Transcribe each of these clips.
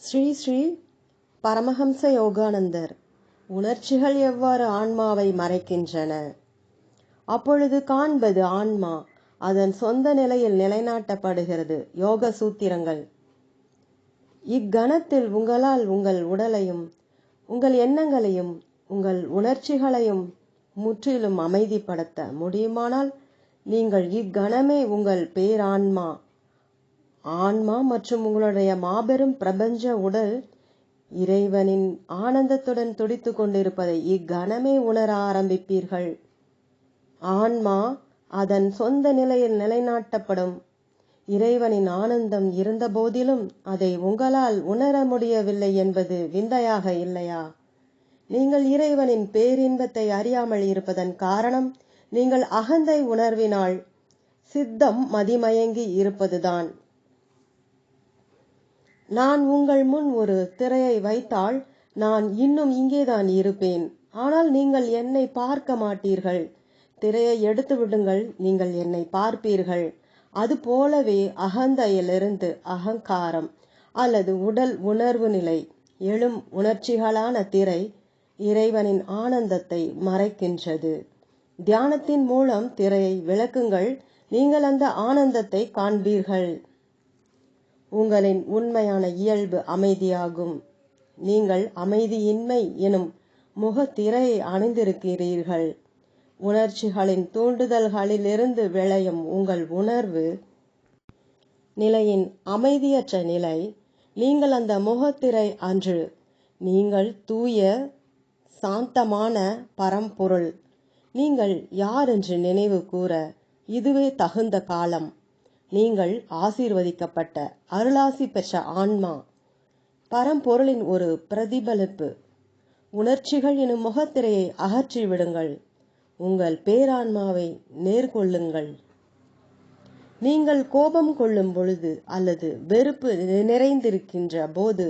ஸ்ரீ ஸ்ரீ பரமஹம்ச யோகானந்தர். உணர்ச்சிகள் எவ்வாறு ஆன்மாவை மறைக்கின்றன? அப்பொழுது காண்பது ஆன்மா அதன் சொந்த நிலையில் நிலைநாட்டப்படுகிறது. யோக சூத்திரங்கள். இக்கணத்தில் உங்களால் உங்கள் உடலையும் உங்கள் எண்ணங்களையும் உங்கள் உணர்ச்சிகளையும் முற்றிலும் அமைதிப்படுத்த முடியுமானால் நீங்கள் இக்கணமே உங்கள் பேரான்மா ஆன்மா மற்றும் உங்களுடைய மாபெரும் பிரபஞ்ச உடல் இறைவனின் ஆனந்தத்துடன் துடித்து கொண்டிருப்பதை இக்கணமே உணர ஆரம்பிப்பீர்கள். ஆன்மா அதன் சொந்த நிலையில் நிலைநாட்டப்படும். இறைவனின் ஆனந்தம் இருந்த போதிலும் அதை உங்களால் உணர முடியவில்லை என்பது விந்தையாக இல்லையா? நீங்கள் இறைவனின் பேரின்பத்தை அறியாமல் இருப்பதன் காரணம் நீங்கள் அகந்தை உணர்வினால் சித்தம் மதிமயங்கி இருப்பதுதான். நான் உங்கள் முன் ஒரு திரையை வைத்தால் நான் இன்னும் இங்கேதான் இருப்பேன். ஆனால் நீங்கள் என்னை பார்க்க மாட்டீர்கள். திரையை எடுத்து விடுங்கள், நீங்கள் என்னை பார்ப்பீர்கள். அது போலவே அகந்தையிலிருந்து அகங்காரம் அல்லது உடல் உணர்வு நிலை எழும் உணர்ச்சிகளான திரை இறைவனின் ஆனந்தத்தை மறைக்கின்றது. தியானத்தின் மூலம் திரையை விளக்குங்கள், நீங்கள் அந்த ஆனந்தத்தை காண்பீர்கள். உங்களின் உண்மையான இயல்பு அமைதியாகும். நீங்கள் அமைதியின்மை எனும் முகத்திரையை அணிந்திருக்கிறீர்கள். உணர்ச்சிகளின் தூண்டுதல்களிலிருந்து விளையும் உங்கள் உணர்வு நிலையின் அமைதியற்ற நிலை. நீங்கள் அந்த முகத்திரை அன்று. நீங்கள் தூய சாந்தமான பரம்பொருள். நீங்கள் யார் என்று நினைவு கூற இதுவே தகுந்த காலம். நீங்கள் ஆசீர்வதிக்கப்பட்ட அருளாசி பெற்ற ஆன்மா, பரம்பொருளின் ஒரு பிரதிபலிப்பு. உணர்ச்சிகள் எனும் முகத்திரையை அகற்றி விடுங்கள். உங்கள் பேரான்மாவை நேர்கொள்ளுங்கள். நீங்கள் கோபம் கொள்ளும் பொழுது அல்லது வெறுப்பு நிறைந்திருக்கின்ற போது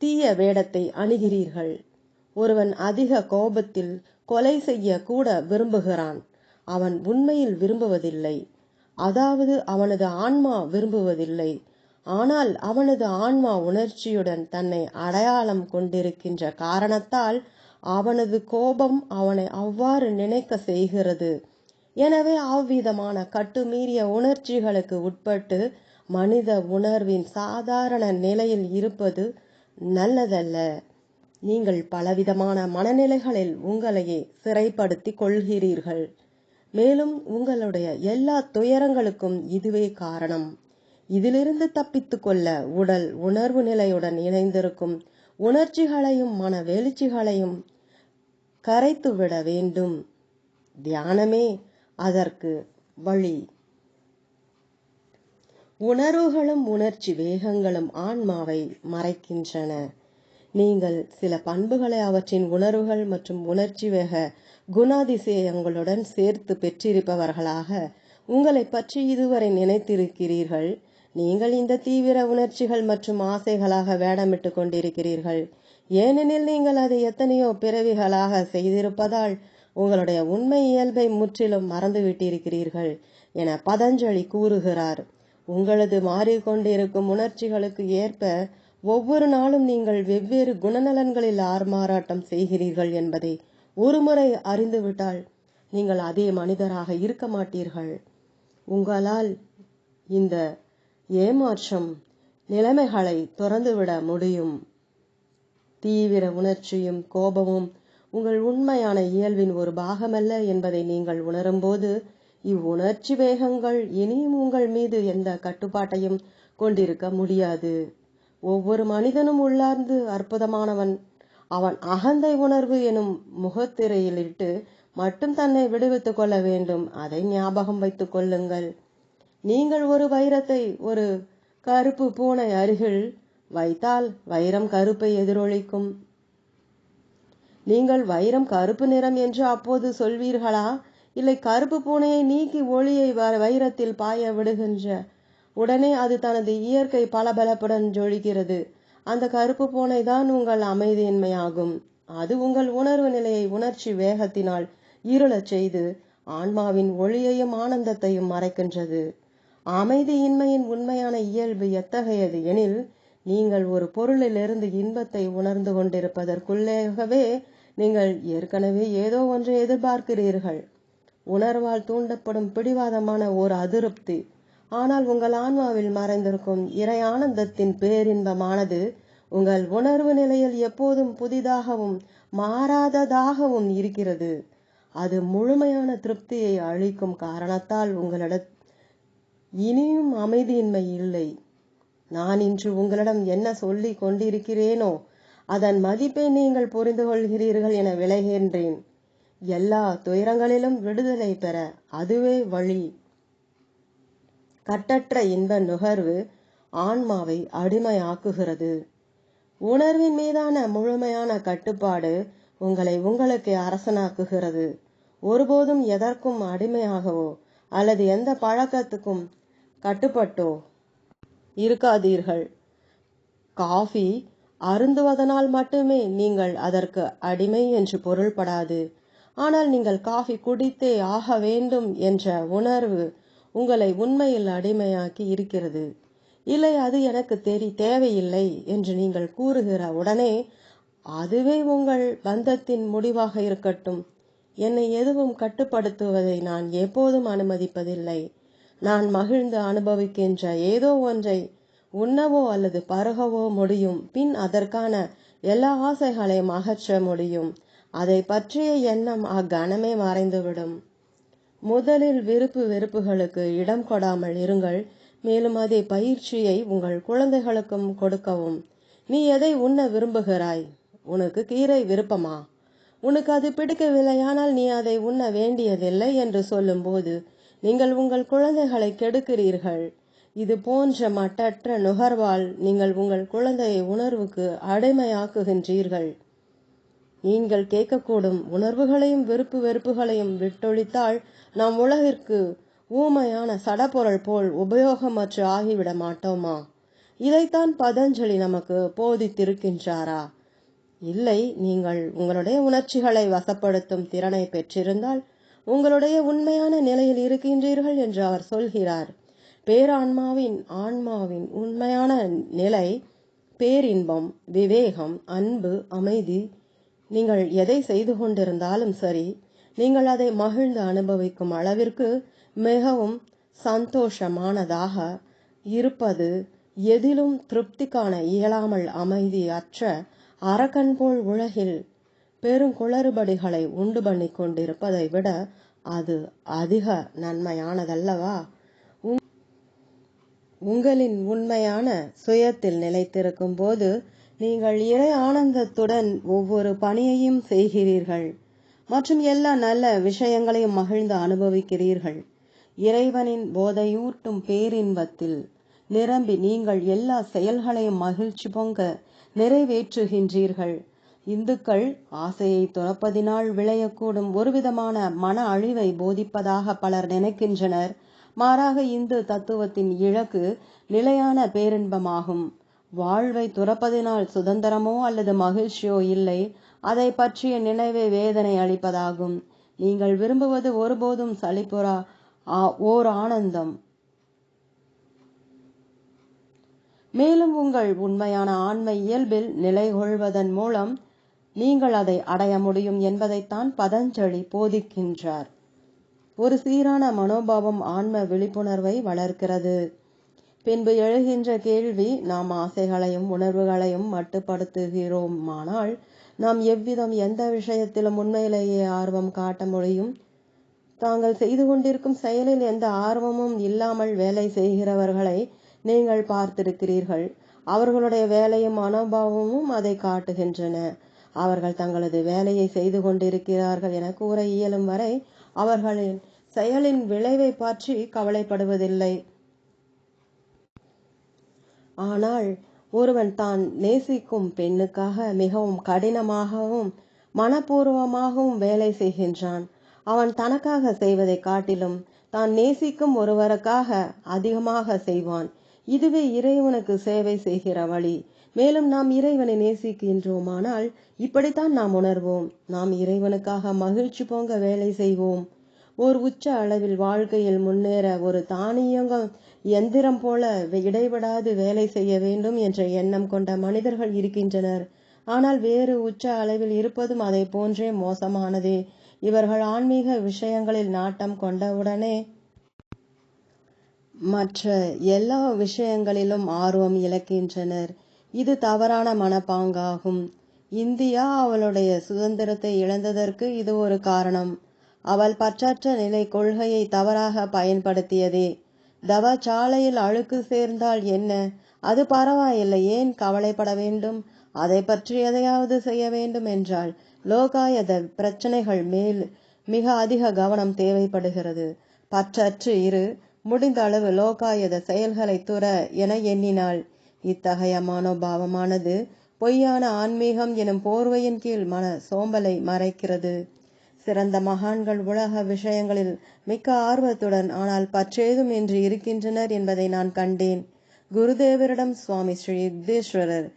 தீய வேடத்தை அணுகிறீர்கள். ஒருவன் அதிக கோபத்தில் கொலை செய்ய கூட விரும்புகிறான். அவன் உண்மையில் விரும்புவதில்லை. அதாவது அவனது ஆன்மா விரும்புவதில்லை. ஆனால் அவனது ஆன்மா உணர்ச்சியுடன் தன்னை அடையாளம் கொண்டிருக்கின்ற காரணத்தால் அவனது கோபம் அவனை அவ்வாறு நினைக்க செய்கிறது. எனவே அவ்விதமான கட்டுமீறிய உணர்ச்சிகளுக்கு உட்பட்டு மனித உணர்வின் சாதாரண நிலையில் இருப்பது நல்லதல்ல. நீங்கள் பலவிதமான மனநிலைகளில் உங்களையே சிறைப்படுத்திக் கொள்கிறீர்கள். மேலும் உங்களுடைய எல்லா துயரங்களுக்கும் இதுவே காரணம். இதிலிருந்து தப்பித்து கொள்ள உடல் உணர்வு நிலையுடன் இணைந்திருக்கும் உணர்ச்சிகளையும் மன வெளிச்சிகளையும் கரைத்துவிட வேண்டும். தியானமே அதற்கு வழி. உணர்வுகளும் உணர்ச்சி வேகங்களும் ஆன்மாவை மறைக்கின்றன. நீங்கள் சில பண்புகளை அவற்றின் உணர்வுகள் மற்றும் உணர்ச்சி வேக குணாதிசயங்களுடன் சேர்த்து பெற்றிருப்பவர்களாக உங்களை பற்றி இதுவரை நினைத்திருக்கிறீர்கள். நீங்கள் இந்த தீவிர உணர்ச்சிகள் மற்றும் ஆசைகளாக வேடமிட்டு கொண்டிருக்கிறீர்கள். ஏனெனில் நீங்கள் அதை எத்தனையோ பிறவிகளாக செய்திருப்பதால் உங்களுடைய உண்மை இயல்பை முற்றிலும் மறந்துவிட்டிருக்கிறீர்கள் என பதஞ்சலி கூறுகிறார். உங்களது மாறிக்கொண்டிருக்கும் உணர்ச்சிகளுக்கு ஏற்ப ஒவ்வொரு நாளும் நீங்கள் வெவ்வேறு குணநலன்களில் ஆர்மாறாட்டம் செய்கிறீர்கள் என்பதை ஒருமுறை அறிந்துவிட்டால் நீங்கள் அதே மனிதராக இருக்க மாட்டீர்கள். உங்களால் இந்த ஏமாற்றம் நிலைமைகளை துறந்துவிட முடியும். தீவிர உணர்ச்சியும் கோபமும் உங்கள் உண்மையான இயல்பின் ஒரு பாகமல்ல என்பதை நீங்கள் உணரும்போது இவ்வுணர்ச்சி வேகங்கள் இனியும் உங்கள் மீது எந்த கட்டுப்பாட்டையும் கொண்டிருக்க முடியாது. ஒவ்வொரு மனிதனும் உள்ளார்ந்து அற்புதமானவன். அவன் அகந்தை உணர்வு எனும் முகத்திரையிலிட்டு மட்டும் தன்னை விடுவித்துக் கொள்ள வேண்டும். அதை ஞாபகம் வைத்துக் கொள்ளுங்கள். நீங்கள் ஒரு வைரத்தை ஒரு கருப்பு பூனை அருகில் வைத்தால் வைரம் கருப்பை எதிரொலிக்கும். நீங்கள் வைரம் கருப்பு நிறம் என்று அப்போது சொல்வீர்களா? இல்லை, கருப்பு பூனையை நீக்கி ஒளியை வைரத்தில் பாய விடுகின்ற உடனே அது தனது இயற்கை பளபளப்புடன் ஜொலிக்கிறது. அந்த கருப்பு பூனை தான் உங்கள் அமைதியின்மையாகும். அது உங்கள் உணர்வு நிலையை உணர்ச்சி வேகத்தினால் இருளச் செய்து ஆன்மாவின் ஒளியையும் ஆனந்தத்தையும் மறைக்கின்றது. அமைதியின்மையின் உண்மையான இயல்பு எத்தகையது எனில், நீங்கள் ஒரு பொருளிலிருந்து இன்பத்தை உணர்ந்து கொண்டிருப்பதற்குள்ளேயே நீங்கள் ஏற்கனவே ஏதோ ஒன்றை எதிர்பார்க்கிறீர்கள். உணர்வால் தூண்டப்படும் பிடிவாதமான ஓர் அதிருப்தி. ஆனால் உங்கள் ஆன்மாவில் மறைந்திருக்கும் இறை ஆனந்தத்தின் பேரின்பமானது உங்கள் உணர்வு நிலையில் எப்போதும் புதிதாகவும் மாறாததாகவும் இருக்கிறது. அது முழுமையான திருப்தியை அளிக்கும் காரணத்தால் உங்களிடம் இனியும் அமைதியின்மை இல்லை. நான் இன்று உங்களிடம் என்ன சொல்லிக் கொண்டிருக்கிறேனோ அதன் மதிப்பை நீங்கள் புரிந்து கொள்கிறீர்கள் என விளைகின்றேன். எல்லா துயரங்களிலும் விடுதலை பெற அதுவே வழி. கட்டற்ற இன்ப நுகர்வு ஆன்மாவை அடிமையாக்குகிறது. உணர்வின் மீதான முழுமையான கட்டுப்பாடு உங்களை உங்களுக்கு அரசனாக்குகிறது. ஒருபோதும் எதற்கும் அடிமையாகவோ அல்லது எந்த பழக்கத்துக்கும் கட்டுப்பட்டோ இருக்காதீர்கள். காஃபி அருந்துவதனால் மட்டுமே நீங்கள் அதற்கு அடிமை என்று பொருள்படாது. ஆனால் நீங்கள் காஃபி குடித்தே ஆக வேண்டும் என்ற உணர்வு உங்களை உண்மையில் அடிமையாக்கி இருக்கிறது. இல்லை, அது எனக்கு தேவையில்லை என்று நீங்கள் கூறுகிற உடனே அதுவே உங்கள் பந்தத்தின் முடிவாக இருக்கட்டும். என்னை எதுவும் கட்டுப்படுத்துவதை நான் எப்போதும் அனுமதிப்பதில்லை. நான் மகிழ்ந்து அனுபவிக்கின்ற ஏதோ ஒன்றை உண்ணவோ அல்லது பருகவோ முடியும். பின் அதற்கான எல்லா ஆசைகளையும் அகற்ற முடியும். அதை பற்றிய எண்ணம் அக்கணமே மறைந்துவிடும். முதலில் விருப்பு வெறுப்புகளுக்கு இடம் கொடாமல் இருங்கள். மேலும் அதே பயிற்சியை உங்கள் குழந்தைகளுக்கும் கொடுக்கவும். நீ எதை உண்ண விரும்புகிறாய்? உனக்கு கீரை விருப்பமா? உனக்கு அது பிடிக்கவில்லையானால் நீ அதை உண்ண வேண்டியதில்லை என்று சொல்லும்போது நீங்கள் உங்கள் குழந்தைகளை கெடுக்கிறீர்கள். இது போன்ற மட்டற்ற நுகர்வால் நீங்கள் உங்கள் குழந்தையை உணர்வுக்கு அடிமையாக்குகின்றீர்கள். நீங்கள் கேட்கக்கூடும் உணர்வுகளையும் விருப்பு வெறுப்புகளையும் விட்டொழித்தால் நாம் உலகிற்கு ஊமையான சடப்பொருள் போல் உபயோகமற்று ஆகிவிட மாட்டோமா? இதைத்தான் பதஞ்சலி நமக்கு போதித்திருக்கின்றாரா? இல்லை, நீங்கள் உங்களுடைய உணர்ச்சிகளை வசப்படுத்தும் திறனை பெற்றிருந்தால் உங்களுடைய உண்மையான நிலையில் இருக்கின்றீர்கள் என்று அவர் சொல்கிறார். ஆன்மாவின் உண்மையான நிலை பேரின்பம், விவேகம், அன்பு, அமைதி. நீங்கள் எதை செய்து கொண்டிருந்தாலும் சரி, நீங்கள் அதை மகிழ்ந்து அனுபவிக்கும் அளவிற்கு மிகவும் சந்தோஷமானதாக இருப்பது, எதிலும் திருப்தி காண இயலாமல் அமைதி அற்ற அரக்கன் போல் உலகில் பெருங்குளறுபடிகளை உண்டு பண்ணி கொண்டிருப்பதை விட அது அதிக நன்மையானதல்லவா? உங்களின் உண்மையான சுயத்தில் நிலைத்திருக்கும் போது நீங்கள் இறை ஆனந்தத்துடன் ஒவ்வொரு பணியையும் செய்கிறீர்கள் மற்றும் எல்லா நல்ல விஷயங்களையும் மகிழ்ந்து அனுபவிக்கிறீர்கள். இறைவனின் போதையூட்டும் பேரின்பத்தில் நிரம்பி நீங்கள் எல்லா செயல்களையும் மகிழ்ச்சி பொங்க நிறைவேற்றுகின்றீர்கள். இந்துக்கள் ஆசையை துறப்பதினால் விளையக்கூடும் ஒருவிதமான மன அழிவை போதிப்பதாக பலர் நினைக்கின்றனர். மாறாக இந்து தத்துவத்தின் இலக்கு நிலையான பேரின்பமாகும். வாழ்வை துறப்பதினால் சுதந்திரமோ அல்லது மகிழ்ச்சியோ இல்லை. அதை பற்றிய நினைவே வேதனை அளிப்பதாகும். நீங்கள் விரும்புவது ஒருபோதும் சலிப்புறா ஓர் ஆனந்தம். மேலும் உங்கள் உண்மையான ஆன்ம இயல்பில் நிலை கொள்வதன் மூலம் நீங்கள் அதை அடைய முடியும் என்பதைத்தான் பதஞ்சலி போதிக்கின்றார். ஒரு சீரான மனோபாவம் ஆன்ம விழிப்புணர்வை வளர்க்கிறது. பின்பு எழுகின்ற கேள்வி, நாம் ஆசைகளையும் உணர்வுகளையும் மட்டுப்படுத்துகிறோமானால் நாம் எவ்விதம் எந்த விஷயத்திலும் உண்மையிலேயே ஆர்வம் காட்ட முடியும்? தாங்கள் செய்து கொண்டிருக்கும் செயலில் எந்த ஆர்வமும் இல்லாமல் வேலை செய்கிறவர்களை நீங்கள் பார்த்திருக்கிறீர்கள். அவர்களுடைய வேலையும் மனோபாவமும் அதை காட்டுகின்றன. அவர்கள் தங்களது வேலையை செய்து கொண்டிருக்கிறார்கள் என கூற இயலும் வரை அவர்களின் செயலின் விளைவை பற்றி கவலைப்படுவதில்லை. ஆனால் ஒருவன் தான் நேசிக்கும் பெண்ணுக்காக மிகவும் கடினமாகவும் மனப்பூர்வமாகவும் வேலை செய்கின்றான். அவன் தனக்காக செய்வதை காட்டிலும் தான் நேசிக்கும் ஒருவருக்காக அதிகமாக செய்வான். இதுவே இறைவனுக்கு சேவை செய்கிற வழி. மேலும் நாம் இறைவனை நேசிக்கின்றோமானால் இப்படித்தான் நாம் உணர்வோம். நாம் இறைவனுக்காக மகிழ்ச்சி பொங்க வேலை செய்வோம். ஒரு உச்ச அளவில் வாழ்க்கையில் முன்னேற ஒரு தானியங்கம் எந்திரம் போல இடைவிடாது வேலை செய்ய வேண்டும் என்ற எண்ணம் கொண்ட மனிதர்கள் இருக்கின்றனர். ஆனால் வேறு உச்ச அளவில் இருப்பதும் அதை போன்றே மோசமானதே. இவர்கள் ஆன்மீக விஷயங்களில் நாட்டம் கொண்டவுடனே மற்ற எல்லா விஷயங்களிலும் ஆர்வம் இழக்கின்றனர். இது தவறான மனப்பாங்காகும். இந்தியா அவளுடைய சுதந்திரத்தை இழந்ததற்கு இது ஒரு காரணம். அவள் பற்றற்ற நிலை கொள்கையை தவறாக பயன்படுத்தியதே. தவச்சாலையில் அழுக்கு சேர்ந்தால் என்ன, அது பரவாயில்லை, ஏன் கவலைப்பட வேண்டும்? அதை பற்றி எதையாவது செய்ய வேண்டும் என்றால் லோகாயத பிரச்சனைகள் மேல் மிக அதிக கவனம் தேவைப்படுகிறது. பற்றற்று இரு, முடிந்த அளவு லோகாயத செயல்களை துற என எண்ணினாள். இத்தகைய மனோபாவமானது பொய்யான ஆன்மீகம் எனும் போர்வையின் கீழ் மன சோம்பலை மறைக்கிறது. சிறந்த மகான்கள் உலக விஷயங்களில் மிக்க ஆர்வத்துடன் ஆனால் பற்றேதும் இன்றி இருக்கின்றனர் என்பதை நான் கண்டேன். குருதேவரிடம் சுவாமி ஸ்ரீ யுக்தேஸ்வரர்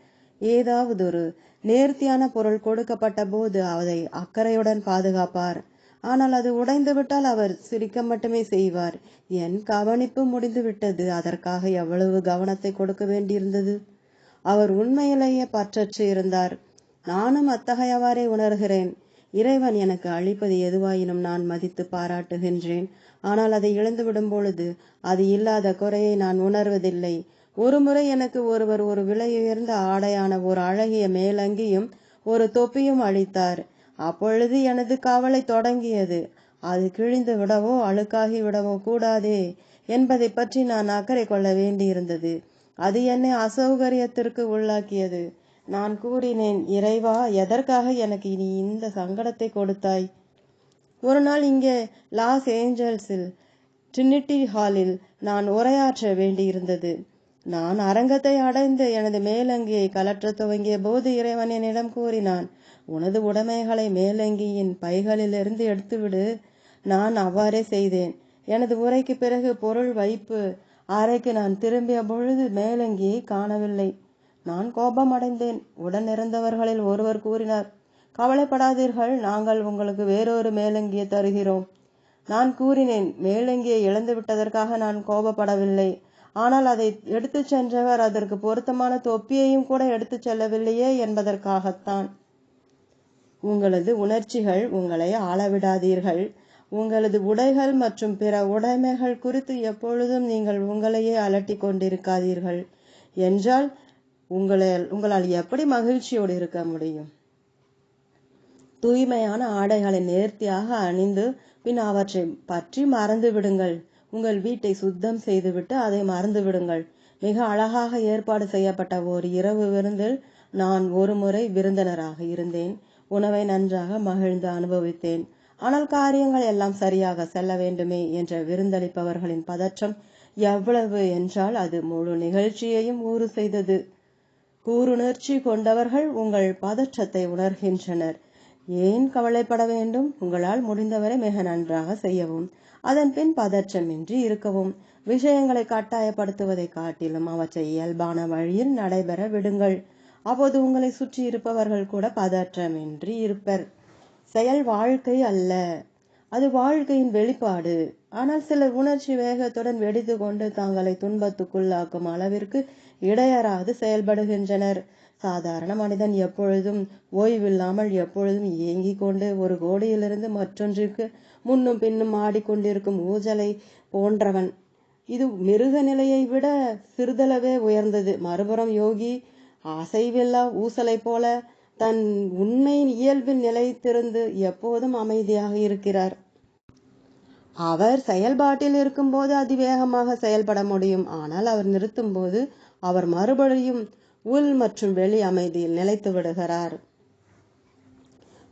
ஏதாவதொரு நேர்த்தியான பொருள் கொடுக்கப்பட்ட போது அதை அக்கறையுடன் பாதுகாப்பார். ஆனால் அது உடைந்துவிட்டால் அவர் சிரிக்க மட்டுமே செய்வார். என் கவனிப்பு முடிந்துவிட்டது. அதற்காக எவ்வளவு கவனத்தை கொடுக்க வேண்டியிருந்தது. அவர் உண்மையிலேயே பற்றற்று இருந்தார். நானும் அத்தகையவாறே உணர்கிறேன். இறைவன் எனக்கு அளிப்பது எதுவாயினும் நான் மதித்து பாராட்டுகின்றேன். ஆனால் அதை இழந்துவிடும் பொழுது அது இல்லாத குறையை நான் உணர்வதில்லை. ஒருமுறை எனக்கு ஒருவர் ஒரு விலையுயர்ந்த ஆடையான ஒரு அழகிய மேலங்கியும் ஒரு தொப்பியும் அளித்தார். அப்பொழுது எனது கவலை தொடங்கியது. அது கிழிந்து விடவோ அழுக்காகி விடவோ கூடாதே என்பதை பற்றி நான் அக்கறை கொள்ள வேண்டியிருந்தது. அது என்னை அசௌகரியத்திற்கு உள்ளாக்கியது. நான் கூறினேன், இறைவா, எதற்காக எனக்கு இனி இந்த சங்கடத்தை கொடுத்தாய்? ஒரு நாள் இங்கே லாஸ் ஏஞ்சல்ஸில் ட்ரினிட்டி ஹாலில் நான் உரையாற்ற வேண்டியிருந்தது. நான் அரங்கத்தை அடைந்து எனது மேலங்கியை கலற்ற துவங்கிய போது இறைவன் என்னிடம் கூறினான், உனது உடைமைகளை மேலங்கியின் பைகளிலிருந்து எடுத்துவிடு. நான் அவ்வாறே செய்தேன். எனது உரைக்கு பிறகு பொருள் வைப்பு அறைக்கு நான் திரும்பிய பொழுது மேலங்கியை காணவில்லை. நான் கோபமடைந்தேன். உடன் இருந்தவர்களில் ஒருவர் கூறினார், கவலைப்படாதீர்கள், நாங்கள் உங்களுக்கு வேறொரு மேலங்கியை தருகிறோம். நான் கூறினேன், மேலங்கியை இழந்து விட்டதற்காக நான் கோபப்படவில்லை. ஆனால் அதை எடுத்து சென்றவர் அதற்கு பொருத்தமான தொப்பியையும் கூட எடுத்து செல்லவில்லையே என்பதற்காகத்தான். உங்களது உணர்ச்சிகள் உங்களை ஆளவிடாதீர்கள். உங்களது உடைகள் மற்றும் பிற உடைமைகள் குறித்து எப்பொழுதும் நீங்கள் உங்களையே அலட்டி கொண்டிருக்காதீர்கள் என்றால் உங்களால் எப்படி மகிழ்ச்சியோடு இருக்க முடியும்? தூய்மையான ஆடைகளை நேர்த்தியாக அணிந்து பின் அவற்றை பற்றி மறந்து விடுங்கள். உங்கள் வீட்டை சுத்தம் செய்துவிட்டு அதை மறந்து விடுங்கள். மிக அழகாக ஏற்பாடு செய்யப்பட்ட ஒரு இரவு விருந்தில் நான் ஒரு முறை விருந்தினராக இருந்தேன். உணவை நன்றாக மகிழ்ந்து அனுபவித்தேன். ஆனால் காரியங்கள் எல்லாம் சரியாக செல்ல வேண்டுமே என்ற விருந்தளிப்பவர்களின் பதற்றம் எவ்வளவு என்றால் அது முழு நிகழ்ச்சியையும் ஊறு செய்தது. கூருணர்ச்சி கொண்டவர்கள் உங்கள் பதற்றத்தை உணர்கின்றனர். ஏன் கவலைப்பட வேண்டும்? உங்களால் முடிந்தவரை மிக நன்றாக செய்யவும், அதன் பின் பதற்றமின்றி இருக்கவும். விஷயங்களை கட்டாயப்படுத்துவதை காட்டிலும் அவற்றை இயல்பான வழியில் நடைபெற விடுங்கள். அப்போது உங்களை சுற்றி இருப்பவர்கள் கூட பதற்றமின்றி இருப்பர். செயல் வாழ்க்கை அல்ல, அது வாழ்க்கையின் வெளிப்பாடு. ஆனால் சிலர் உணர்ச்சி வேகத்துடன் வெடித்து கொண்டு தங்களை துன்பத்துக்குள்ளாக்கும் அளவிற்கு இடையறாது செயல்படுகின்றனர். சாதாரண மனிதன் எப்பொழுதும் ஓய்வில்லாமல் எப்பொழுதும் இயங்கிக் கொண்டு ஒரு கோடியிலிருந்து மற்றொன்றிற்கு முன்னும் பின்னும் ஆடிக்கொண்டிருக்கும் ஊஞ்சலை போன்றவன். இது மிருக நிலையை விட சிறிதளவே உயர்ந்தது. மறுபுறம் யோகி அசைவில்லா ஊசலை போல தன் உண்மையின் இயல்பில் நிலைத்திருந்து எப்போதும் அமைதியாக இருக்கிறார். அவர் செயல்பாட்டில் இருக்கும்போது அதிவேகமாக செயல்பட முடியும். ஆனால் அவர் நிறுத்தும் போது அவர் மறுபடியும் உள் மற்றும் வெளி அமைதியில் நிலைத்து விடுகிறார்.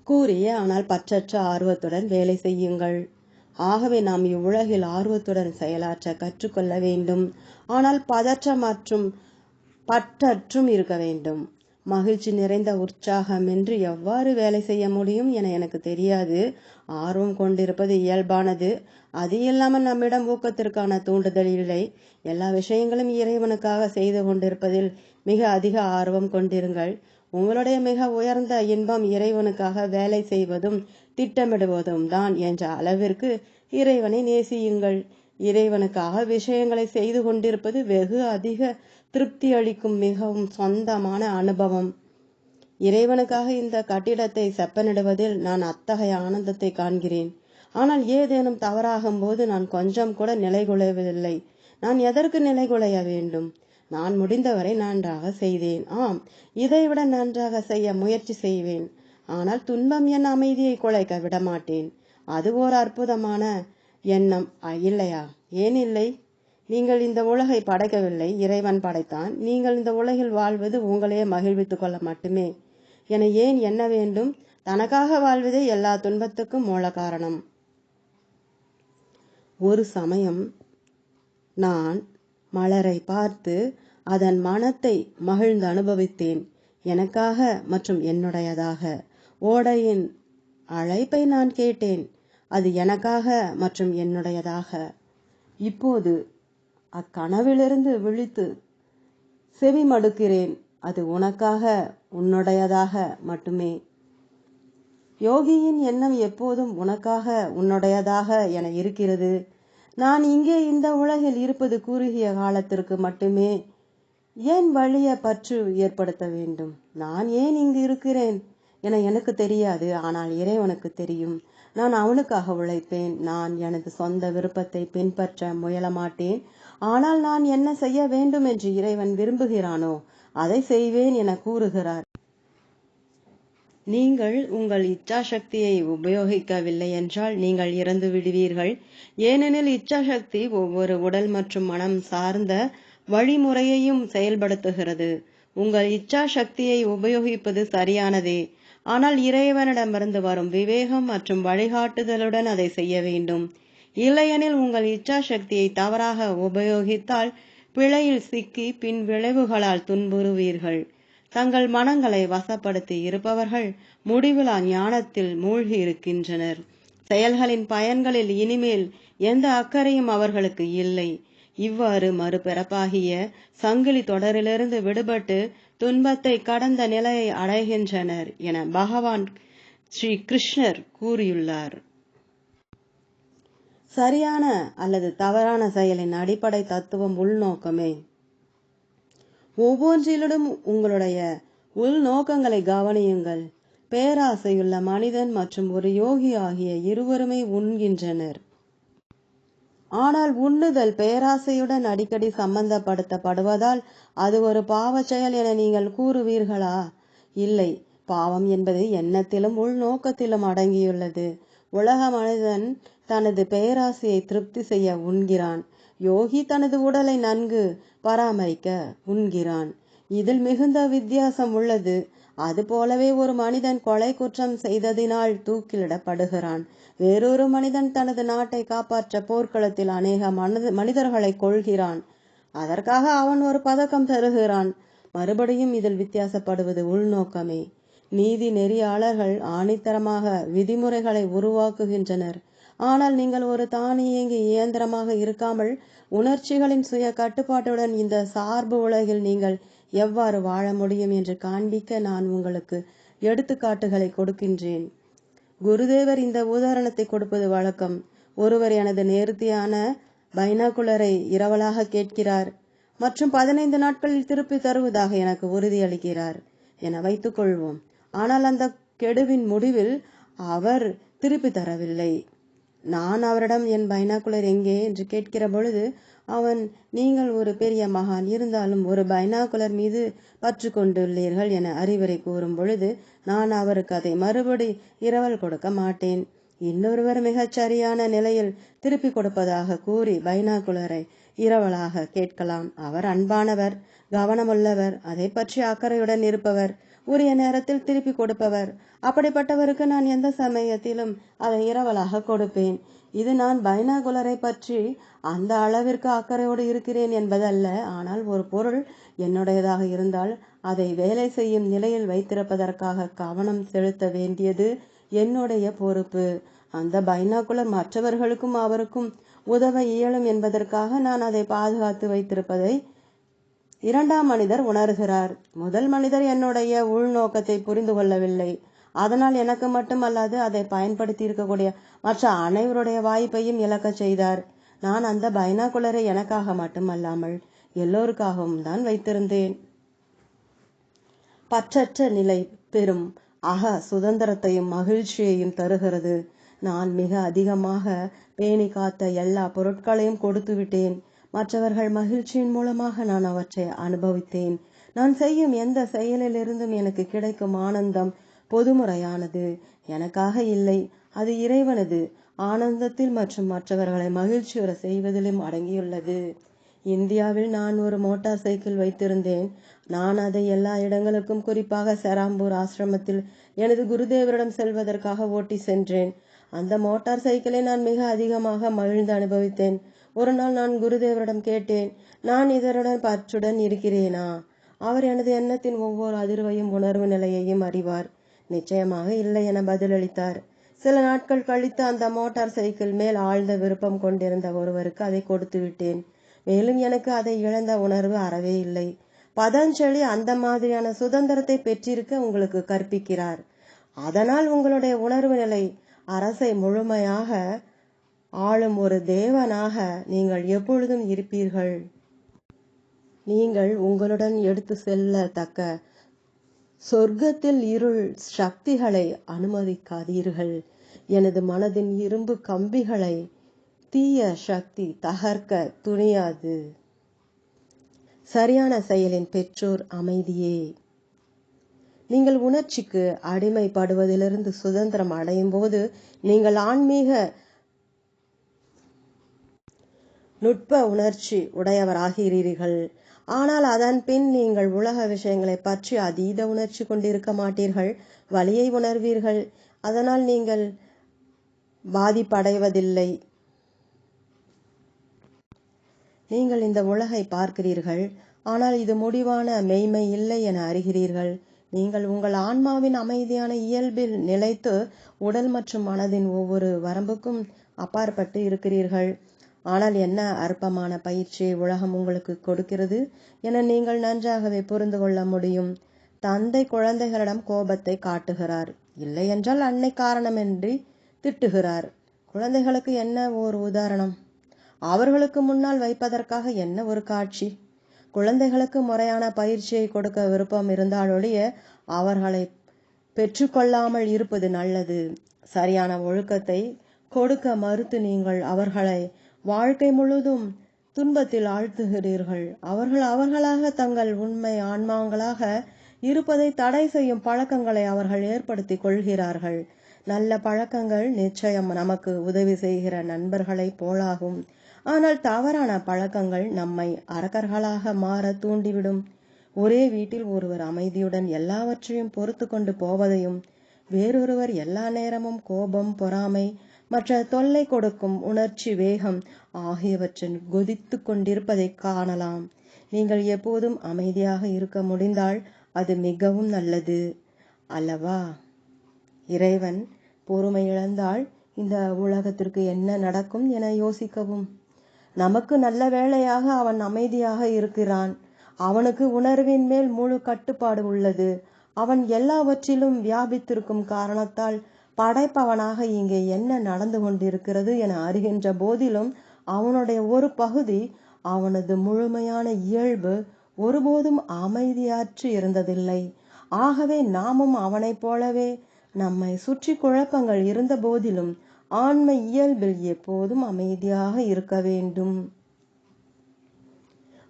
கூறிய ஆனால் பற்றற்ற ஆர்வத்துடன் வேலை செய்யுங்கள். ஆகவே நாம் இவ்வுலகில் ஆர்வத்துடன் செயலாற்ற கற்றுக்கொள்ள வேண்டும். ஆனால் பதற்றம் மற்றும் பற்றற்றும் இருக்க வேண்டும். மகிழ்ச்சி நிறைந்த உற்சாகமின்றி எவ்வாறு வேலை செய்ய முடியும் என எனக்கு தெரியாது. ஆர்வம் கொண்டிருப்பது இயல்பானது. அது இல்லாமல் நம்மிடம் ஊக்கத்திற்கான தூண்டுதல் இல்லை. எல்லா விஷயங்களும் இறைவனுக்காக செய்து கொண்டிருப்பதில் மிக அதிக ஆர்வம் கொண்டிருங்கள். உங்களுடைய மிக உயர்ந்த இன்பம் இறைவனுக்காக வேலை செய்வதும் திட்டமிடுவதும் தான் என்ற அளவிற்கு இறைவனை நேசியுங்கள். இறைவனுக்காக விஷயங்களை செய்து கொண்டிருப்பது வெகு அதிக திருப்தி அளிக்கும் மிகவும் சொந்தமான அனுபவம். இறைவனுக்காக இந்த கட்டிடத்தை செப்பனிடுவதில் நான் அத்தகைய ஆனந்தத்தை காண்கிறேன். ஆனால் ஏதேனும் தவறாகும் போது நான் கொஞ்சம் கூட நிலைகுலைவதில்லை. நான் எதற்கு நிலைகுலைய வேண்டும்? நான் முடிந்தவரை நன்றாக செய்தேன். ஆம், இதைவிட நன்றாக செய்ய முயற்சி செய்வேன். ஆனால் துன்பம் என் அமைதியை குலைக்க விடமாட்டேன். அது ஓர் அற்புதமான எண்ணம் இல்லையா? ஏன் இல்லை? நீங்கள் இந்த உலகை படைக்கவில்லை, இறைவன் படைத்தான். நீங்கள் இந்த உலகில் வாழ்வது உங்களையே மகிழ்வித்துக் கொள்ள மட்டுமே. என ஏன் எண்ண வேண்டும்? தனக்காக வாழ்வதே எல்லா துன்பத்துக்கும் மூல காரணம். ஒரு சமயம் நான் மலரை பார்த்து அதன் மனத்தை மகிழ்ந்து அனுபவித்தேன். எனக்காக மற்றும் என்னுடையதாக. ஓடையின் அழைப்பை நான் கேட்டேன். அது எனக்காக மற்றும் என்னுடையதாக. இப்போது அக்கனவிலிருந்து விழித்து செவி மடுக்கிறேன். அது உனக்காக, உன்னுடையதாக மட்டுமே. யோகியின் எண்ணம் எப்போதும் உனக்காக, உன்னுடையதாக என இருக்கிறது. நான் இங்கே இந்த உலகில் இருப்பது குறுகிய காலத்திற்கு மட்டுமே. ஏன் வலிய பற்று ஏற்படுத்த வேண்டும்? நான் ஏன் இங்கு இருக்கிறேன் என எனக்கு தெரியாது. ஆனால் இறைவனுக்கு தெரியும். நான் அவனுக்காக உழைப்பேன். நான் எனது சொந்த விருப்பத்தை பின்பற்ற முயல மாட்டேன். ஆனால் நான் என்ன செய்ய வேண்டும் என்று இறைவன் விரும்புகிறானோ அதை செய்வேன் என கூறுகிறார். நீங்கள் உங்கள் இச்சாசக்தியை உபயோகிக்கவில்லை என்றால் நீங்கள் இறந்து விடுவீர்கள். ஏனெனில் இச்சாசக்தி ஒவ்வொரு உடல் மற்றும் மனம் சார்ந்த வழிமுறையையும் செயல்படுத்துகிறது. உங்கள் இச்சாசக்தியை உபயோகிப்பது சரியானதே. ஆனால் இறைவனிடமிருந்து வரும் விவேகம் மற்றும் வழிகாட்டுதலுடன் அதை செய்ய வேண்டும். இல்லையெனில் உங்கள் இச்சாசக்தியை தவறாக உபயோகித்தால் பிழையில் சிக்கி பின் விளைவுகளால் துன்புறுவீர்கள். தங்கள் மனங்களை வசப்படுத்தி இருப்பவர்கள் முடிவிலா ஞானத்தில் மூழ்கி இருக்கின்றனர். செயல்களின் பயன்களில் இனிமேல் எந்த அக்கறையும் அவர்களுக்கு இல்லை. இவ்வாறு மறுபிறப்பாகிய சங்கிலி தொடரிலிருந்து விடுபட்டு துன்பத்தை கடந்த நிலையை அடைகின்றனர் என பகவான் ஸ்ரீ கிருஷ்ணர் கூறியுள்ளார். சரியான அல்லது தவறான செயலின் அடிப்படை தத்துவம் உள்நோக்கமே. ஒவ்வொன்றிலும் உங்களுடைய உள்நோக்கங்களை கவனியுங்கள். பேராசையுள்ள மனிதன் மற்றும் ஒரு யோகி ஆகிய இருவருமே உண்கின்றனர். ஆனால் உண்ணுதல் பேராசையுடன் அடிக்கடி சம்பந்தப்படுத்தப்படுவதால் அது ஒரு பாவ செயல் என நீங்கள் கூறுவீர்களா? இல்லை, பாவம் என்பது எண்ணத்திலும் உள்நோக்கத்திலும் அடங்கியுள்ளது. உலக மனிதன் தனது பேராசையை திருப்தி செய்ய உண்கிறான். யோகி தனது உடலை நன்கு பராமரிக்க உண்கிறான். இதில் மிகுந்த வித்தியாசம் உள்ளது. அதுபோலவே ஒரு மனிதன் கொலை குற்றம் செய்ததினால் தூக்கிலிடப்படுகிறான். வேறொரு மனிதன் தனது நாட்டை காப்பாற்ற போர்க்களத்தில் அநேக மனிதர்களை கொள்கிறான். அதற்காக அவன் ஒரு பதக்கம் தருகிறான். மறுபடியும் இதில் வித்தியாசப்படுவது உள்நோக்கமே. நீதி நெறியாளர்கள் ஆணித்தரமாக விதிமுறைகளை உருவாக்குகின்றனர். ஆனால் நீங்கள் ஒரு தானியங்கி இயந்திரமாக இருக்காமல் உணர்ச்சிகளின் சுய கட்டுப்பாட்டுடன் இந்த சார்பு உலகில் நீங்கள் எவ்வாறு வாழ முடியும் என்று காண்பிக்க நான் உங்களுக்கு எடுத்துக்காட்டுகளை கொடுக்கின்றேன். குருதேவர் இந்த உதாரணத்தை கொடுப்பது வழக்கம். ஒருவர் எனது நேர்த்தியான பைனாகுலரை இரவலாக கேட்கிறார் மற்றும் 15 நாட்களில் திருப்பி தருவதாக எனக்கு உறுதியளிக்கிறார் என வைத்துக் கொள்வோம். ஆனால் அந்த கெடுவின் முடிவில் அவர் திருப்பி தரவில்லை. நான் அவரிடம் என் பைனாகுலர் எங்கே என்று கேட்கிற பொழுது அவன், நீங்கள் ஒரு பெரிய மகான், இருந்தாலும் ஒரு பைனாகுலர் மீது பற்று கொண்டுள்ளீர்கள் என அறிவுரை கூறும் பொழுது நான் அவருக்கு அதை மறுபடி இரவல் கொடுக்க மாட்டேன். இன்னொருவர் மிகச் சரியான நிலையில் திருப்பி கொடுப்பதாக கூறி பைனாகுலரை இரவலாக கேட்கலாம். அவர் அன்பானவர், கவனமுள்ளவர், அதை பற்றி அக்கறையுடன் இருப்பவர், உரிய நேரத்தில் திருப்பி கொடுப்பவர். அப்படிப்பட்டவருக்கு நான் எந்த சமயத்திலும் அதை இரவலாக கொடுப்பேன். இது நான் பைனாகுலரை பற்றி அந்த அளவிற்கு அக்கறையோடு இருக்கிறேன் என்பதல்ல. ஆனால் ஒரு பொருள் என்னுடையதாக இருந்தால் அதை வேலை செய்யும் நிலையில் வைத்திருப்பதற்காக கவனம் செலுத்த வேண்டியது என்னுடைய பொறுப்பு. அந்த பைனாகுலர் மற்றவர்களுக்கும் அவருக்கும் உதவ இயலும் என்பதற்காக நான் அதை பாதுகாத்து வைத்திருப்பதை இரண்டாம் மனிதர் உணர்கிறார். முதல் மனிதர் என்னுடைய உள்நோக்கத்தை புரிந்து கொள்ளவில்லை. அதனால் எனக்கு மட்டுமல்லாது அதை பயன்படுத்தி இருக்கக்கூடிய மற்ற அனைவருடைய வாய்ப்பையும் இழக்க செய்தார். நான் அந்த பைனாகுலரை எனக்காக மட்டுமல்லாமல் எல்லோருக்காகவும் தான் வைத்திருந்தேன். பற்றற்ற நிலை பெரும் சுதந்திரத்தையும் மகிழ்ச்சியையும் தருகிறது. நான் மிக அதிகமாக பேணி காத்த எல்லா பொருட்களையும் கொடுத்து விட்டேன். மற்றவர்கள் மகிழ்ச்சியின் மூலமாக நான் அவற்றை அனுபவித்தேன். நான் செய்யும் எந்த செயலிலிருந்தும் எனக்கு கிடைக்கும் ஆனந்தம் பொதுமுறையானது, எனக்காக இல்லை, அது இறைவனது ஆனந்தத்தில் மற்றும் மற்றவர்களை மகிழ்ச்சியுற செய்வதிலும் அடங்கியுள்ளது. இந்தியாவில் நான் ஒரு மோட்டார் சைக்கிள் வைத்திருந்தேன். நான் அதை எல்லா இடங்களுக்கும், குறிப்பாக செராம்பூர் ஆசிரமத்தில் எனது குருதேவரிடம் செல்வதற்காக ஓட்டி சென்றேன். அந்த மோட்டார் சைக்கிளை நான் மிக அதிகமாக மகிழ்ந்து அனுபவித்தேன். ஒரு நாள் நான் குருதேவரிடம் கேட்டேன், நான் இதனுடன் பற்றுடன் இருக்கிறேனா? அவர் எனது எண்ணத்தின் ஒவ்வொரு அதிர்வையும் உணர்வு நிலையையும் அறிவார். நிச்சயமாக இல்லை என பதிலளித்தார். சில நாட்கள் கழித்து அந்த மோட்டார் சைக்கிள் மேல் ஆழ்ந்த விருப்பம் கொண்டிருந்த ஒருவருக்கு அதை கொடுத்து விட்டேன். மேலும் எனக்கு அதை இழந்த உணர்வு அறவே இல்லை. பதஞ்சலி அந்த மாதிரியான சுதந்திரத்தை பெற்றிருக்க உங்களுக்கு கற்பிக்கிறார். அதனால் உங்களுடைய உணர்வு நிலை அரசை முழுமையாக ஆளும் ஒரு தேவனாக நீங்கள் எப்பொழுதும் இருப்பீர்கள். நீங்கள் உங்களுடன் எடுத்து செல்லத்தக்க சொர்க்கத்தில் இருள் சக்திகளை அனுமதிக்காதீர்கள். எனது மனதின் இரும்பு கம்பிகளை தீய சக்தி தகர்க்க துணியாது. சரியான செயலின் பெற்றோர் அமைதியே. நீங்கள் உணர்ச்சிக்கு அடிமைப்படுவதிலிருந்து சுதந்திரம் அடையும் போது நீங்கள் ஆன்மீக நுட்ப உணர்ச்சி உடையவராகிறீர்கள். ஆனால் அதன் பின் நீங்கள் உலக விஷயங்களை பற்றி அதீத உணர்ச்சி கொண்டிருக்க மாட்டீர்கள். வலியை உணர்வீர்கள். அதனால் நீங்கள் பாதிப்படைவதில்லை. நீங்கள் இந்த உலகை பார்க்கிறீர்கள், ஆனால் இது முடிவான மெய்மை இல்லை என அறிகிறீர்கள். நீங்கள் உங்கள் ஆன்மாவின் அமைதியான இயல்பில் நிலைத்து உடல் மற்றும் மனதின் ஒவ்வொரு வரம்புக்கும் அப்பாற்பட்டு இருக்கிறீர்கள். ஆனால் என்ன அற்பமான பயிற்சியை உலகம் உங்களுக்கு கொடுக்கிறது என நீங்கள் நன்றாகவே புரிந்து கொள்ள முடியும். தந்தை குழந்தைகளிடம் கோபத்தை காட்டுகிறார், இல்லை என்றால் அன்னை காரணமின்றி திட்டுகிறார். குழந்தைகளுக்கு என்ன ஒரு உதாரணம்? அவர்களுக்கு முன்னால் வைப்பதற்காக என்ன ஒரு காட்சி? குழந்தைகளுக்கு முறையான பயிற்சியை கொடுக்க விருப்பம் இருந்தாலொழிய அவர்களை பெற்றுக்கொள்ளாமல் இருப்பது நல்லது. சரியான ஒழுக்கத்தை கொடுக்க மறுத்து நீங்கள் அவர்களை வாழ்க்கை முழுதும் துன்பத்தில் ஆழ்த்துகிறீர்கள். அவர்களாக தங்கள் உண்மை ஆன்மாங்களாக இருப்பதை தடை செய்யும் பழக்கங்களை அவர்கள் ஏற்படுத்தி கொள்கிறார்கள். நல்ல பழக்கங்கள் நிச்சயம் நமக்கு உதவி செய்கிற நண்பர்களை போலாகும். ஆனால் தவறான பழக்கங்கள் நம்மை அரக்கர்களாக மாற தூண்டிவிடும். ஒரே வீட்டில் ஒருவர் அமைதியுடன் எல்லாவற்றையும் பொறுத்து கொண்டு போவதையும் வேறொருவர் எல்லா நேரமும் கோபம், பொறாமை, மற்ற தொல்லை கொடுக்கும் உணர்ச்சி, வேகம் ஆகியவற்றில் கொதித்து கொண்டிருப்பதை காணலாம். நீங்கள் எப்போதும் அமைதியாக இருக்க முடிந்தால் அது மிகவும் நல்லது அல்லவா? இறைவன் பொறுமை இழந்தால் இந்த உலகத்திற்கு என்ன நடக்கும் என யோசிக்கவும். நமக்கு நல்ல வேளையாக அவன் அமைதியாக இருக்கிறான். அவனுக்கு உணர்வின் மேல் முழு கட்டுப்பாடு உள்ளது. அவன் எல்லாவற்றிலும் வியாபித்திருக்கும் காரணத்தால் படைப்பவனாக இங்கே என்ன நடந்து கொண்டிருக்கிறது என அறிகின்ற போதிலும் அவனுடைய ஒரு பகுதி, அவனது முழுமையான இயல்பு ஒருபோதும் அமைதியாற்றி இருந்ததில்லை. ஆகவே நாமும் அவனைப் போலவே நம்மை சுற்றி குழப்பங்கள் இருந்த போதிலும் ஆன்ம இயல்பில் எப்போதும் அமைதியாக இருக்க வேண்டும்.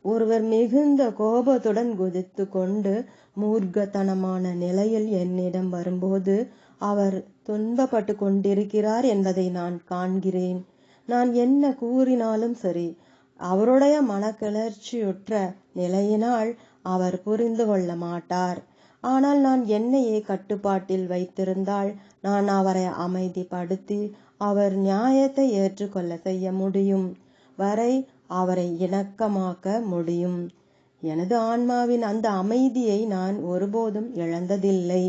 ஒருவர் மிகுந்த கோபத்துடன் குதித்து கொண்டு மூர்க்கத்தனமான நிலையில் என்னிடம் வரும்போது அவர் துன்பப்பட்டு கொண்டிருக்கிறார் என்பதை நான் காண்கிறேன். நான் என்ன கூறினாலும் சரி, அவருடைய மனக்கிளர்ச்சியுற்ற நிலையினால் அவர் புரிந்து கொள்ள மாட்டார். ஆனால் நான் என்னையே கட்டுப்பாட்டில் வைத்திருந்தால் நான் அவரை அமைதிப்படுத்தி அவர் நியாயத்தை ஏற்றுக்கொள்ள செய்ய முடியும் வரை அவரை இணக்கமாக்க முடியும். எனது ஆன்மாவின் அந்த அமைதியை நான் ஒருபோதும் இழந்ததில்லை.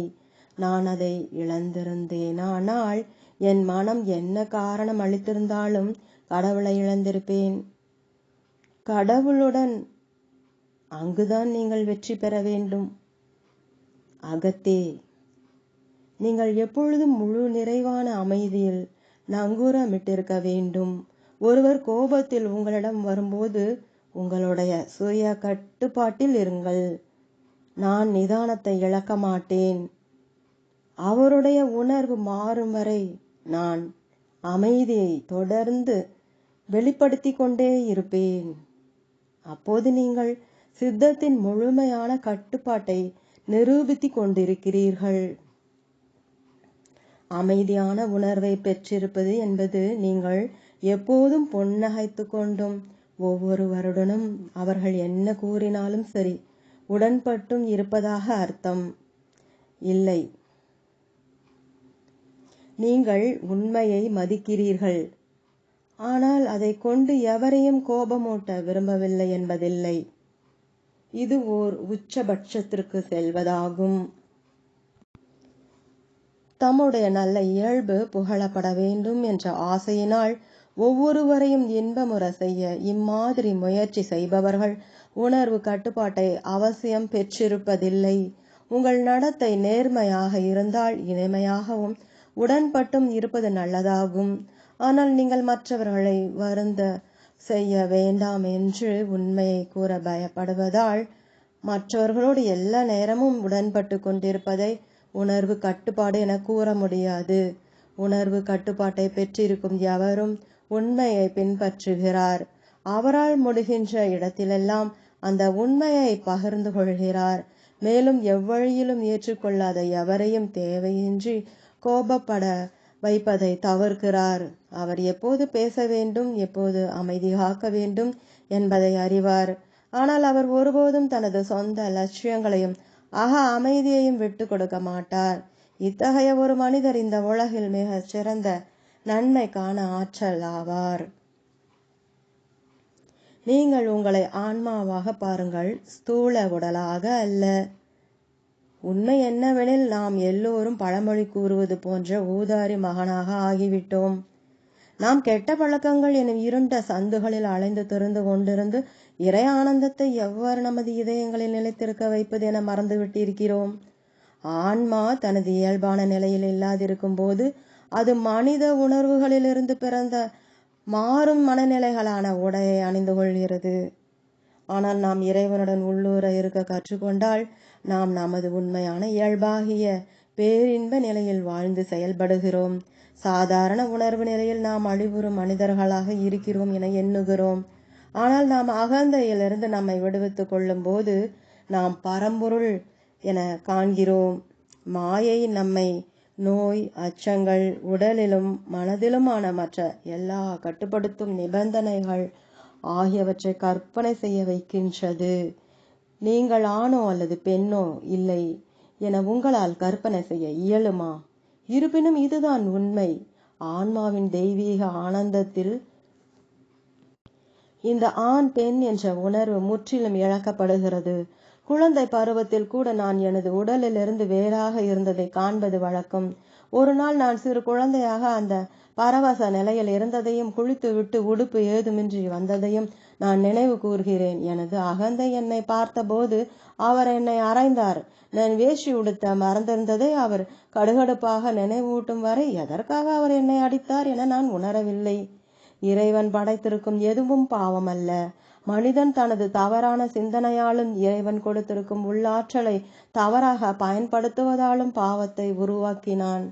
நான் அதை இழந்திருந்தேனானால் என் மனம் என்ன காரணம் அளித்திருந்தாலும் கடவுளை இழந்திருப்பேன். கடவுளுடன் அங்குதான் நீங்கள் வெற்றி பெற வேண்டும். அகத்தே, நீங்கள் எப்பொழுதும் முழு நிறைவான அமைதியில் நங்கூரமிட்டிருக்க வேண்டும். ஒருவர் கோபத்தில் உங்களிடம் வரும்போது உங்களுடைய சுய கட்டுப்பாட்டில் இருங்கள். நான் நிதானத்தை இழக்க மாட்டேன். அவருடைய உணர்வு மாறும் வரை நான் அமைதியை தொடர்ந்து வெளிப்படுத்தி கொண்டே இருப்பேன். அப்போது நீங்கள் சித்தத்தின் முழுமையான கட்டுப்பாட்டை நிரூபித்துக் கொண்டிருக்கிறீர்கள். அமைதியான உணர்வை பெற்றிருப்பது என்பது நீங்கள் எப்போதும் புன்னகைத்து கொண்டும் ஒவ்வொருவருடனும் அவர்கள் என்ன கூறினாலும் சரி உடன்பட்டும் இருப்பதாக அர்த்தம் இல்லை. நீங்கள் உண்மையை மதிக்கிறீர்கள், ஆனால் அதை கொண்டு எவரையும் கோபமூட்ட விரும்பவில்லை என்பதில்லை. இது ஓர் உச்சபட்சத்திற்கு செல்வதாகும். தம்முடைய நல்ல இயல்பு புகழப்பட வேண்டும் என்ற ஆசையினால் ஒவ்வொருவரையும் இன்பமுற செய்ய இம்மாதிரி முயற்சி செய்பவர்கள் உணர்வு கட்டுப்பாட்டை அவசியம் பெற்றிருப்பதில்லை. உங்கள் நடத்தை நேர்மையாக இருந்தால் இனிமையாகவும் உடன்பட்டும் இருப்பது நல்லதாகும். ஆனால் நீங்கள் மற்றவர்களை வருந்த செய்ய வேண்டாம் என்று உண்மையை கூற பயப்படுவதால் மற்றவர்களோடு எல்லா நேரமும் உடன்பட்டு கொண்டிருப்பதை உணர்வு கட்டுப்பாடு என கூற முடியாது. உணர்வு கட்டுப்பாட்டை பெற்றிருக்கும் எவரும் உண்மையை பின்பற்றுகிறார். அவரால் முடிகின்ற இடத்திலெல்லாம் அந்த உண்மையை பகிர்ந்து கொள்கிறார். மேலும் எவ்வழியிலும் ஏற்றுக்கொள்ளாத எவரையும் தேவையின்றி கோபப்பட வைப்பதை தவிர்க்கிறார். அவர் எப்போது பேச வேண்டும், எப்போது அமைதி காக்க வேண்டும் என்பதை அறிவார். ஆனால் அவர் ஒருபோதும் தனது சொந்த லட்சியங்களையும் அமைதியையும் விட்டு கொடுக்க மாட்டார். இத்தகைய ஒரு மனிதர் இந்த உலகில் மிக சிறந்த நன்மைக்கான ஆற்றல் ஆவார். நீங்கள் உங்களை ஆன்மாவாக பாருங்கள், ஸ்தூல உடலாக அல்ல. உண்மை என்னவெனில் நாம் எல்லோரும் பழமொழி கூறுவது போன்ற ஊதாரி மகனாக ஆகிவிட்டோம். நாம் கெட்ட பழக்கங்கள் எனும் இருண்ட சந்துகளில் அலைந்து திரிந்து கொண்டிருந்து இறை ஆனந்தத்தை எவ்வாறு நமது இதயங்களில் நிலைத்திருக்க வைப்பது என மறந்துவிட்டிருக்கிறோம். ஆன்மா தனது இயல்பான நிலையில் இல்லாதிருக்கும் போது அது மனித உணர்வுகளிலிருந்து பிறந்த மாறும் மனநிலைகளான உடையை அணிந்து கொள்கிறது. ஆனால் நாம் இறைவனுடன் உள்ளூர இருக்க கற்றுக்கொண்டால் நாம் நமது உண்மையான இயல்பாகிய பேரின்ப நிலையில் வாழ்ந்து செயல்படுகிறோம். சாதாரண உணர்வு நிலையில் நாம் அழிவுறும் மனிதர்களாக இருக்கிறோம் என எண்ணுகிறோம். ஆனால் நாம் அகந்தையிலிருந்து நம்மை விடுவித்துக் கொள்ளும் போது நாம் பரம்பொருள் என காண்கிறோம். மாயை நம்மை நோய், அச்சங்கள், உடலிலும் மனதிலுமான மற்ற எல்லா கட்டுப்படுத்தும் நிபந்தனைகள் ஆகியவற்றை கற்பனை செய்ய வைக்கின்றது. நீங்கள் ஆணோ அல்லது பெண்ணோ இல்லை என உங்களால் கற்பனை செய்ய இயலுமா? இருப்பினும் இதுதான் உண்மை. ஆன்மாவின் தெய்வீக ஆனந்தத்தில் இந்த ஆண் பெண் என்ற உணர்வு முற்றிலும் இழக்கப்படுகிறது. குழந்தை பருவத்தில் கூட நான் எனது உடலிலிருந்து வேறாக இருந்ததை காண்பது வழக்கம். ஒரு நாள் நான் சிறு குழந்தையாக அந்த பரவச நிலையில் இருந்ததையும் குளித்து விட்டு உடுப்பு ஏதுமின்றி வந்ததையும் நான் நினைவு கூர்கிறேன். எனது அகந்தை என்னை பார்த்தபோது அவர் என்னை அறைந்தார். நான் வேஷ்டி உடுத்த மறந்திருந்ததை அவர் கடுகடுப்பாக நினைவூட்டும் வரை எதற்காக அவர் என்னை அடித்தார் என நான் உணரவில்லை. இறைவன் படைத்திருக்கும் எதுவும் பாவம் அல்ல. மனிதன் தனது தவறான சிந்தனையாலும் இறைவன் கொடுத்திருக்கும் உள்ளாற்றலை தவறாக பயன்படுத்துவதாலும் பாவத்தை உருவாக்கினான்.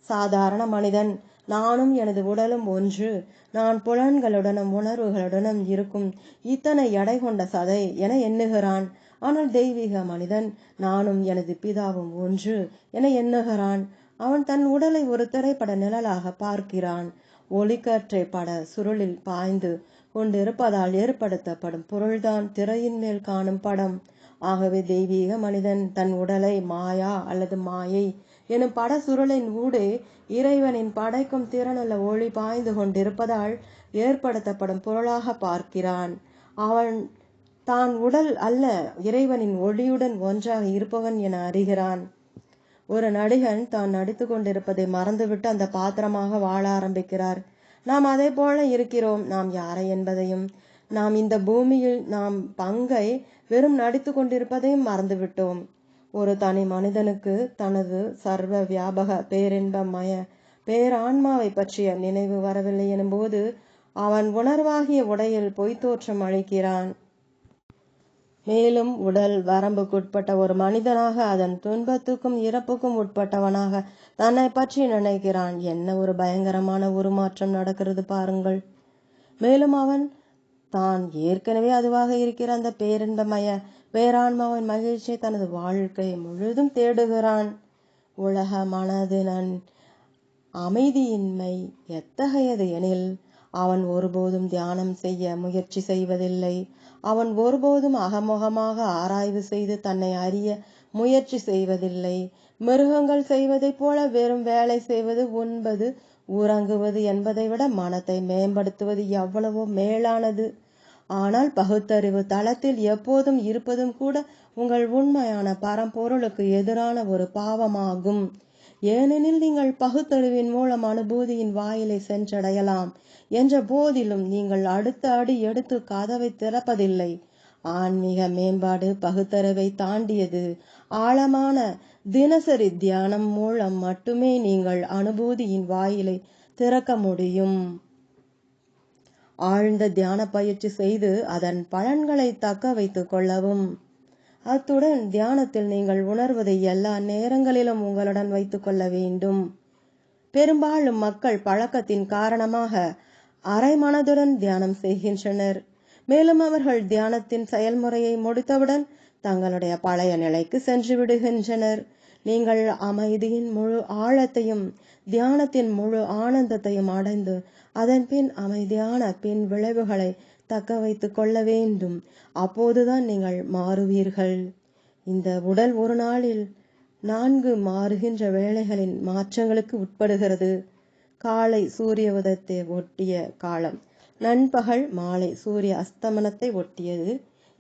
சாதாரண மனிதன் நானும் எனது உடலும் ஒன்று, நான் புலன்களுடனும் உணர்வுகளுடனும் இருக்கும் இத்தனை எடை கொண்ட சதை என எண்ணுகிறான். ஆனால் தெய்வீக மனிதன் நானும் எனது பிதாவும் ஒன்று என எண்ணுகிறான். அவன் தன் உடலை ஒரு திரைப்பட நிழலாக பார்க்கிறான். ஒளிக்கற்றை பட சுருளில் பாய்ந்து கொண்டிருப்பதால் ஏற்படுத்தப்படும் பொருள்தான் திரையின் மேல் காணும் படம். ஆகவே தெய்வீக மனிதன் தன் உடலை மாயா அல்லது மாயை எனும் பட சுருளின் ஊடே இறைவனின் படைக்கும் திறனுள்ள ஒளி பாய்ந்து கொண்டிருப்பதால் ஏற்படுத்தப்படும் பொருளாக பார்க்கிறான். அவன் தான் உடல் அல்ல, இறைவனின் ஒளியுடன் ஒன்றாக இருப்பவன் என அறிகிறான். ஒரு நடிகன் தான் நடித்து கொண்டிருப்பதை மறந்துவிட்டு அந்த பாத்திரமாக வாழ ஆரம்பிக்கிறார். நாம் அதே போல இருக்கிறோம். நாம் யாரை என்பதையும் நாம் இந்த பூமியில் நாம் பங்கை வெறும் நடித்து கொண்டிருப்பதையும் மறந்துவிட்டோம். ஒரு தனி மனிதனுக்கு தனது சர்வ வியாபக பேரின்பமய பேரான்மாவை பற்றிய நினைவு வரவில்லை எனும்போது அவன் உணர்வாகிய உடையில் பொய்த்தோற்றம் அளிக்கிறான். மேலும் உடல் வரம்புக்குட்பட்ட ஒரு மனிதனாக அதன் துன்பத்துக்கும் இறப்புக்கும் உட்பட்டவனாக தன்னை பற்றி நினைக்கிறான். என்ன ஒரு பயங்கரமான உருமாற்றம் நடக்கிறது பாருங்கள். மேலும் அவன் தான் ஏற்கனவே அதுவாக இருக்கிற அந்த பேரின்பமய பேரான்மாவின் மகிழ்ச்சியை தனது வாழ்க்கை முழுதும் தேடுகிறான். உலக மனதினன் அமைதியின்மை எத்தகையது எனில் அவன் ஒருபோதும் தியானம் செய்ய முயற்சி செய்வதில்லை. அவன் ஒருபோதும் அகமுகமாக ஆராய்வு செய்து தன்னை அறிய முயற்சி செய்வதில்லை. மிருகங்கள் செய்வதைப் போல வெறும் வேலை செய்வது, உண்பது, உறங்குவது என்பதை விட மனத்தை மேம்படுத்துவது எவ்வளவோ மேலானது. ஆனால் பகுத்தறிவு தளத்தில் எப்போதும் இருப்பதும் கூட உங்கள் உண்மையான பரம்பொருளுக்கு எதிரான ஒரு பாவமாகும். ஏனெனில் நீங்கள் பகுத்தறிவின் மூலம் அனுபூதியின் வாயிலை சென்றடையலாம் என்ற போதிலும் நீங்கள் அடுத்த அடி எடுத்து கதவை திறப்பதில்லை. ஆன்மீக மேம்பாடு பகுத்தறிவை தாண்டியது. ஆழமான தினசரி தியானம் மூலம் மட்டுமே நீங்கள் அனுபூதியின் வாயிலை திறக்க முடியும். ஆழ்ந்த தியான பயிற்சி செய்து அதன் பலன்களை தக்க வைத்துக் கொள்ளவும். அத்துடன் தியானத்தில் நீங்கள் உணர்வதை எல்லா நேரங்களிலும் உங்களுடன் வைத்துக் கொள்ள வேண்டும். பெரும்பாலும் மக்கள் பழக்கத்தின் காரணமாக அரை மனதுடன் தியானம் செய்கின்றனர். மேலும் அவர்கள் தியானத்தின் செயல்முறையை முடித்தவுடன் தங்களுடைய பழைய நிலைக்கு சென்று விடுகின்றனர். நீங்கள் அமைதியின் முழு ஆழத்தையும் தியானத்தின் முழு ஆனந்தத்தையும் அடைந்து அதன் பின் அமைதியான பின் விளைவுகளை தக்க வைத்துக் கொள்ள வேண்டும். அப்போதுதான் நீங்கள் மாறுவீர்கள். இந்த உடல் ஒரு நாளில் 4 மாறுகின்ற வேளைகளின் மாற்றங்களுக்கு உட்படுகிறது. காலை சூரிய உதயத்தை ஒட்டிய காலம், நண்பகல் மாலை சூரிய அஸ்தமனத்தை ஒட்டியது,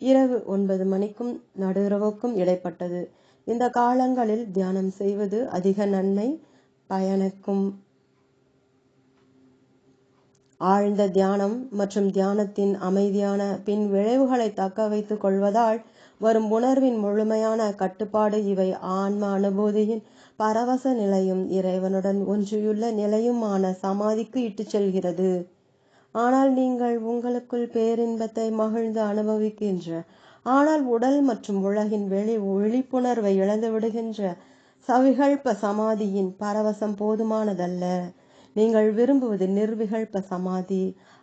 இரவு 9 மணிக்கும் நடுஇரவுக்கும் இடைப்பட்டது. இந்த காலங்களில் தியானம் செய்வது அதிக நன்மை பயனுக்கும். ஆழ்ந்த தியானம் மற்றும் தியானத்தின் அமைதியான பின் விளைவுகளை தக்க வைத்துக் கொள்வதால் வரும் உணர்வின் முழுமையான கட்டுப்பாடு இவை ஆன்ம அனுபூதியின் பரவச நிலையும் இறைவனுடன் ஒன்றியுள்ள நிலையுமான சமாதிக்கு இட்டு செல்கிறது. ஆனால் நீங்கள் உங்களுக்குள் பேரின்பத்தை மகிழ்ந்து அனுபவிக்கின்ற, ஆனால் உடல் மற்றும் உலகின் விழிப்புணர்வை இழந்து விடுகின்ற சவிகல்ப சமாதியின் பரவசம் போதுமானதல்ல. நீங்கள் விரும்புவது நிர்விகல்ப சமாதி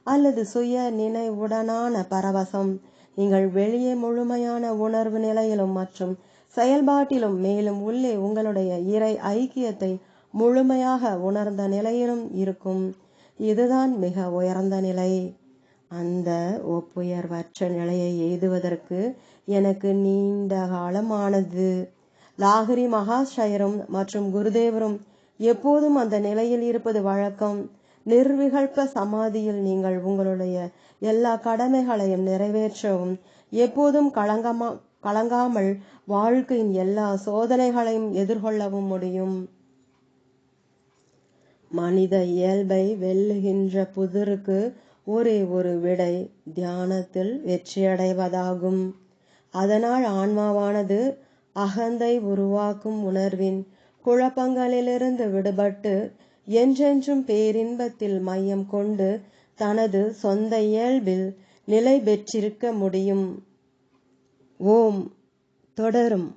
அல்லது சுய நினைவுடனான பரவசம். நீங்கள் வெளியே முழுமையான உணர்வு நிலையிலும் மற்றும் செயல்பாட்டிலும் மேலும் உள்ளே உங்களுடைய இறை ஐக்கியத்தை முழுமையாக உணர்ந்த நிலையிலும் இருக்கும். இதுதான் மிக உயர்ந்த நிலை. அந்த ஒப்புயர்வற்ற நிலையை எய்துவதற்கு எனக்கு நீண்ட காலம் ஆனது. லாகிரி மகாஷயரும் மற்றும் குருதேவரும் எப்போதும் அந்த நிலையில் இருப்பது வழக்கம். நிர்விகல்ப சமாதியில் நீங்கள் உங்களுடைய எல்லா கடமைகளையும் நிறைவேற்றவும் எப்போதும் கலங்காமல் வாழ்க்கையின் எல்லா சோதனைகளையும் எதிர்கொள்ளவும் முடியும். மனித இயல்பை வெல்லுகின்ற புதிருக்கு ஒரே ஒரு விடை தியானத்தில் வெற்றியடைவதாகும். அதனால் ஆன்மாவானது அகந்தை உருவாக்கும் உணர்வின் குழப்பங்களிலிருந்து விடுபட்டு என்றென்றும் பேரின்பத்தில் மையம் கொண்டு தனது சொந்த இயல்பில் நிலை பெற்றிருக்க முடியும். ஓம் தொடரும்.